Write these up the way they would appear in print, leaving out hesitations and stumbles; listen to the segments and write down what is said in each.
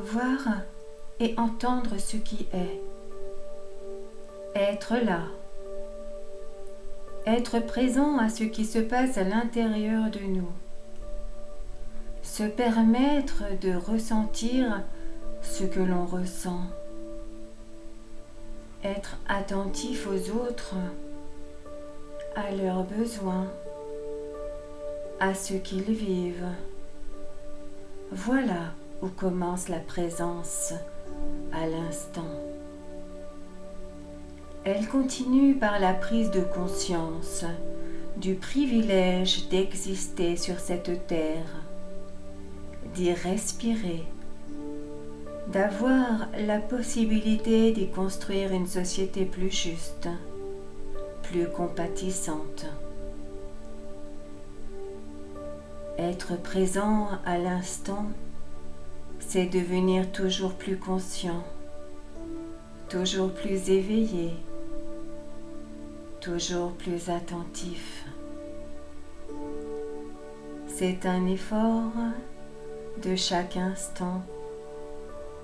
voir et entendre ce qui est. Être là. Être présent à ce qui se passe à l'intérieur de nous. Se permettre de ressentir ce que l'on ressent. Être attentif aux autres, à leurs besoins, à ce qu'ils vivent. Voilà où commence la présence à l'instant. Elle continue par la prise de conscience du privilège d'exister sur cette terre, d'y respirer, d'avoir la possibilité d'y construire une société plus juste, plus compatissante. Être présent à l'instant, c'est devenir toujours plus conscient, toujours plus éveillé, toujours plus attentif. C'est un effort de chaque instant,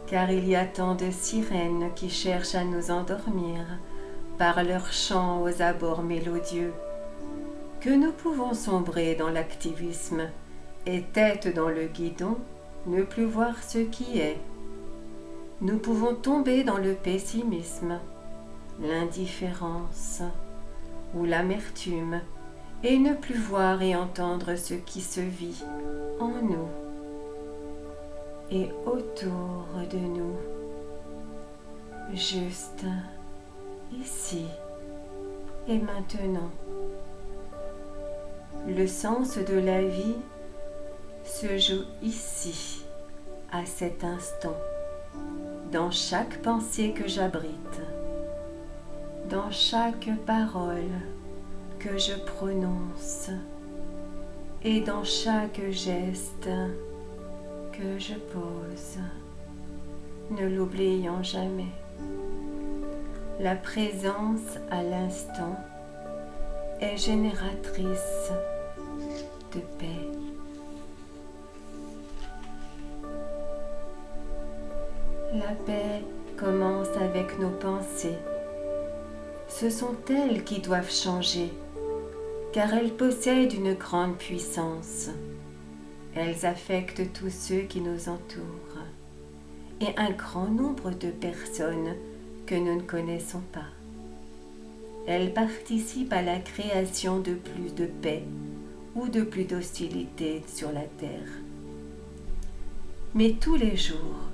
car il y a tant de sirènes qui cherchent à nous endormir par leurs chants aux abords mélodieux, que nous pouvons sombrer dans l'activisme et tête dans le guidon, ne plus voir ce qui est. Nous pouvons tomber dans le pessimisme, l'indifférence ou l'amertume et ne plus voir et entendre ce qui se vit en nous et autour de nous, juste ici et maintenant. Le sens de la vie se joue ici, à cet instant, dans chaque pensée que j'abrite, dans chaque parole que je prononce et dans chaque geste que je pose, ne l'oubliant jamais. La présence à l'instant est génératrice de paix. La paix commence avec nos pensées. Ce sont elles qui doivent changer, car elles possèdent une grande puissance. Elles affectent tous ceux qui nous entourent et un grand nombre de personnes que nous ne connaissons pas. Elles participent à la création de plus de paix ou de plus d'hostilité sur la terre. Mais tous les jours,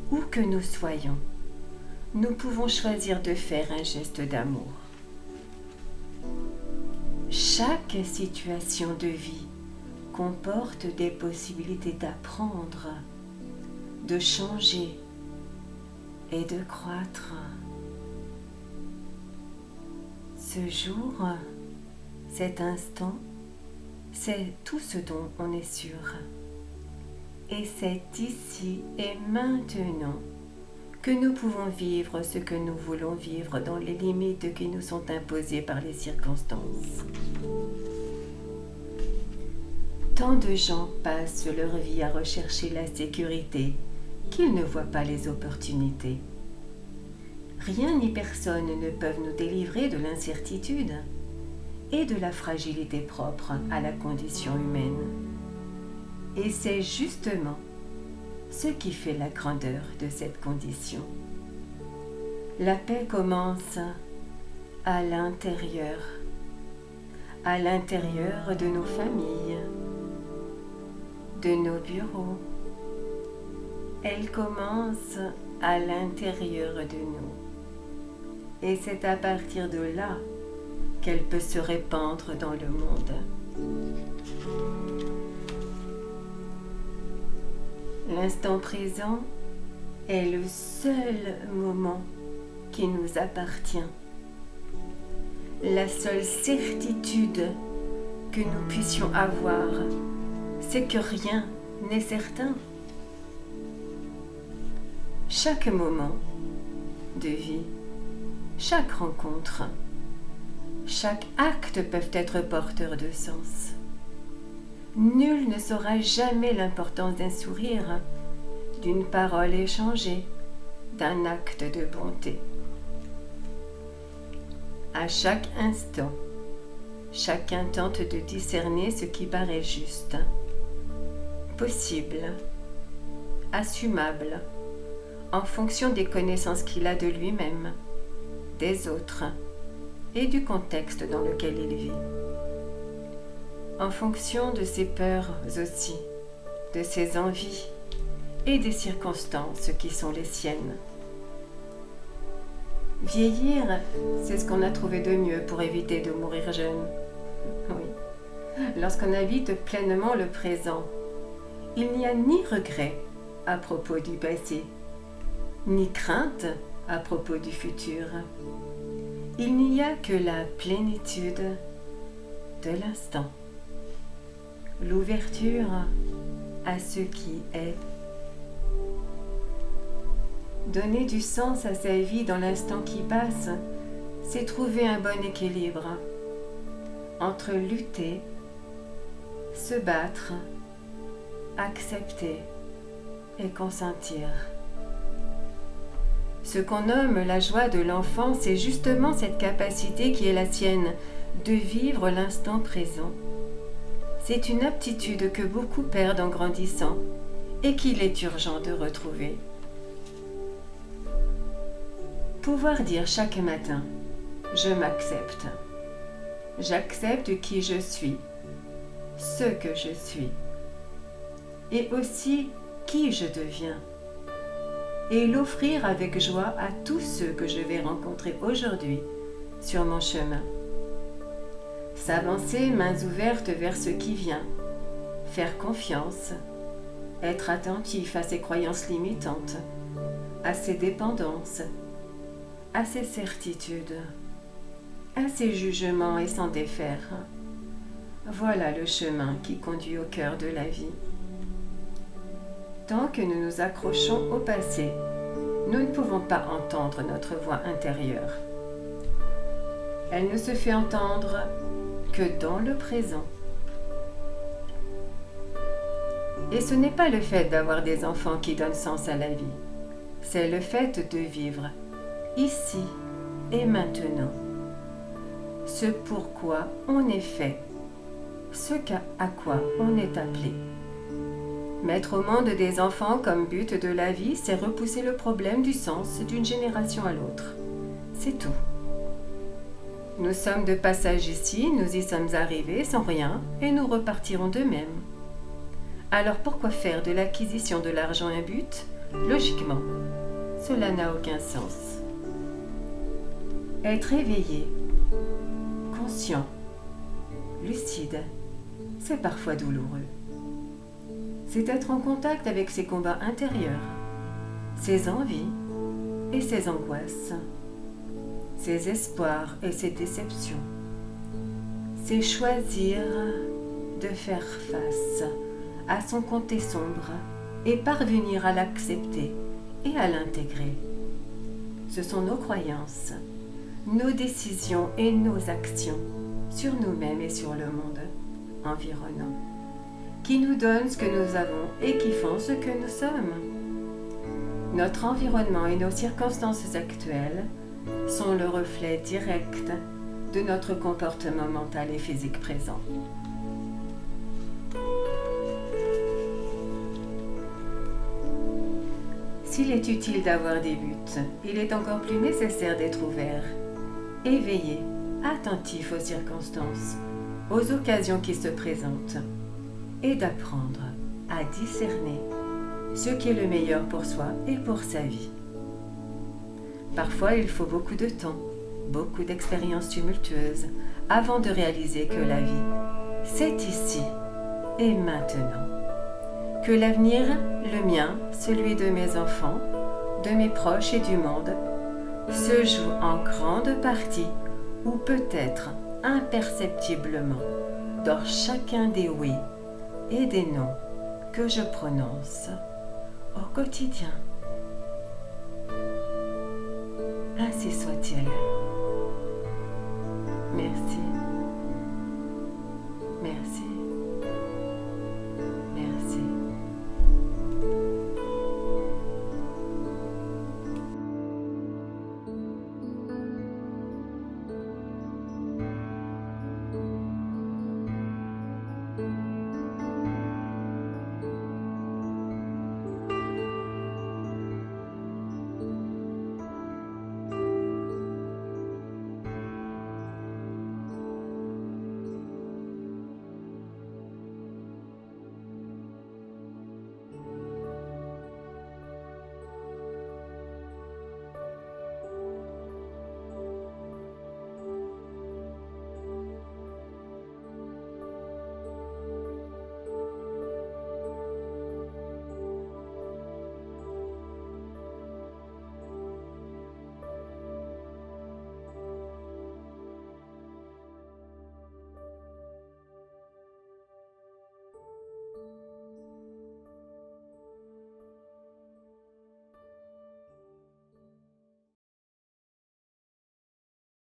où que nous soyons, nous pouvons choisir de faire un geste d'amour. Chaque situation de vie comporte des possibilités d'apprendre, de changer et de croître. Ce jour, cet instant, c'est tout ce dont on est sûr. Et c'est ici et maintenant que nous pouvons vivre ce que nous voulons vivre dans les limites qui nous sont imposées par les circonstances. Tant de gens passent leur vie à rechercher la sécurité qu'ils ne voient pas les opportunités. Rien ni personne ne peuvent nous délivrer de l'incertitude et de la fragilité propre à la condition humaine. Et c'est justement ce qui fait la grandeur de cette condition. La paix commence à l'intérieur de nos familles, de nos bureaux. Elle commence à l'intérieur de nous. Et c'est à partir de là qu'elle peut se répandre dans le monde. L'instant présent est le seul moment qui nous appartient. La seule certitude que nous puissions avoir, c'est que rien n'est certain. Chaque moment de vie, chaque rencontre, chaque acte peuvent être porteurs de sens. Nul ne saura jamais l'importance d'un sourire, d'une parole échangée, d'un acte de bonté. À chaque instant, chacun tente de discerner ce qui paraît juste, possible, assumable, en fonction des connaissances qu'il a de lui-même, des autres et du contexte dans lequel il vit. En fonction de ses peurs aussi, de ses envies et des circonstances qui sont les siennes. Vieillir, c'est ce qu'on a trouvé de mieux pour éviter de mourir jeune. Oui, lorsqu'on habite pleinement le présent, il n'y a ni regret à propos du passé, ni crainte à propos du futur. Il n'y a que la plénitude de l'instant, l'ouverture à ce qui est. Donner du sens à sa vie dans l'instant qui passe, c'est trouver un bon équilibre entre lutter, se battre, accepter et consentir. Ce qu'on nomme la joie de l'enfant, c'est justement cette capacité qui est la sienne de vivre l'instant présent. C'est une aptitude que beaucoup perdent en grandissant et qu'il est urgent de retrouver. Pouvoir dire chaque matin, je m'accepte. J'accepte qui je suis, ce que je suis, et aussi qui je deviens, et l'offrir avec joie à tous ceux que je vais rencontrer aujourd'hui sur mon chemin. S'avancer mains ouvertes vers ce qui vient, faire confiance, être attentif à ses croyances limitantes, à ses dépendances, à ses certitudes, à ses jugements et s'en défaire. Voilà le chemin qui conduit au cœur de la vie. Tant que nous nous accrochons au passé, nous ne pouvons pas entendre notre voix intérieure. Elle ne se fait entendre que dans le présent. Et ce n'est pas le fait d'avoir des enfants qui donne sens à la vie, c'est le fait de vivre ici et maintenant. Ce pourquoi on est fait, ce à quoi on est appelé. Mettre au monde des enfants comme but de la vie, c'est repousser le problème du sens d'une génération à l'autre. C'est tout. Nous sommes de passage ici, nous y sommes arrivés sans rien et nous repartirons de même. Alors pourquoi faire de l'acquisition de l'argent un but? Logiquement, cela n'a aucun sens. Être éveillé, conscient, lucide, c'est parfois douloureux. C'est être en contact avec ses combats intérieurs, ses envies et ses angoisses, ses espoirs et ses déceptions. C'est choisir de faire face à son côté sombre et parvenir à l'accepter et à l'intégrer. Ce sont nos croyances, nos décisions et nos actions sur nous-mêmes et sur le monde environnant qui nous donnent ce que nous avons et qui font ce que nous sommes. Notre environnement et nos circonstances actuelles sont le reflet direct de notre comportement mental et physique présent. S'il est utile d'avoir des buts, il est encore plus nécessaire d'être ouvert, éveillé, attentif aux circonstances, aux occasions qui se présentent, et d'apprendre à discerner ce qui est le meilleur pour soi et pour sa vie. Parfois, il faut beaucoup de temps, beaucoup d'expériences tumultueuses avant de réaliser que la vie, c'est ici et maintenant. Que l'avenir, le mien, celui de mes enfants, de mes proches et du monde, se joue en grande partie ou peut-être imperceptiblement dans chacun des oui et des non que je prononce au quotidien. Ainsi soit-il. Merci. Merci.